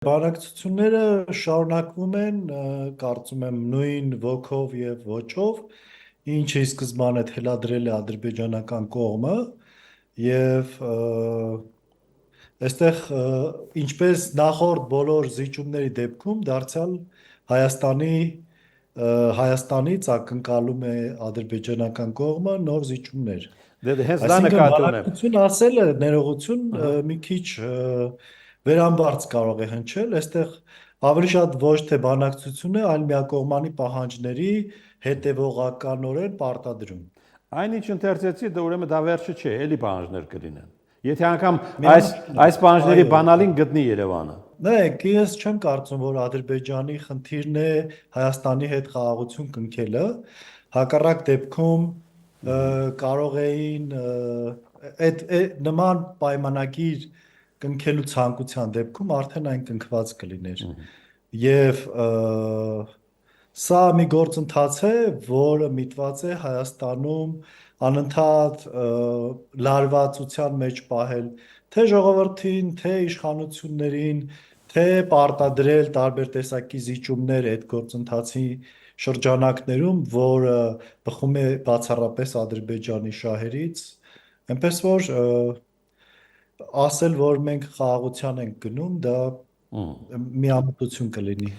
Բանակցությունները շարունակվում են, կարծում եմ նույն ոգով եւ ոճով, ինչը ի սկզբանե թելադրել է ադրբեջանական կողմը եւ այստեղ ինչպես նախորդ բոլոր զիջումների դեպքում դարձյալ Հայաստանից ակնկալում է ադրբեջանական կողմը նոր զիջումներ։ Դե հենց դա Այսինքն նկատի ունեմ։ բանակցություն ասելը ներողություն մի քիչ վերամբարձ կարող է հնչել, այստեղ ավելի շատ ոչ թե բանակցություն է, այլ միակողմանի պահանջների հետևողականորեն պարտադրում։ Այնինչ ընթերցեցի, դա ուրեմն դա վերջը չէ, էլի պահանջներ կլինեն։ Եթե անգամ Միանշանակ, այս պահանջների այո։ բանալին գտնի Երևանը։ Նայեք, ես չեմ կարծում, որ Ադրբեջանի խնդիրն է Հայաստանի հետ խաղաղություն կնքելը, հակառակ դեպքում կարող էին այդ նման պայմանագիր կնքելու ցանկության դեպքում արդեն այն կնքված կլիներ։ Եվ սա մի գործընթաց է, որը միտված է Հայաստանում անընդհատ լարվածության մեջ պահել թե ժողովրդին, թե իշխանություններին, թե պարտադրել տարբեր տեսակի զիջումներ այդ գործընթացի շրջանակներում, որը բխում է բացառապես Ադրբեջանի շահերից, այնպես որ ասել, որ մենք խաղաղության ենք գնում, դա միամտություն կլինի։